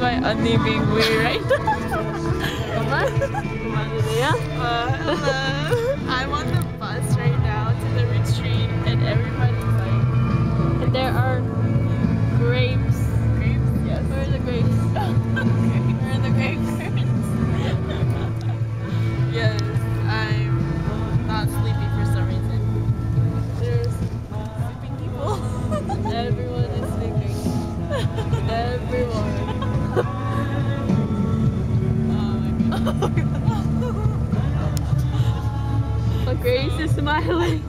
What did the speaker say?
my auntie being weird right now. I'm on the bus right now to the retreat and everybody's like, and there are grapes. Grapes? Yes. Where are the grapes? Where are the grapes? Yes, I'm not sleepy for some reason. There's sleeping people. Everyone is sleeping. Everyone. Oh my god. But Grace is smiling.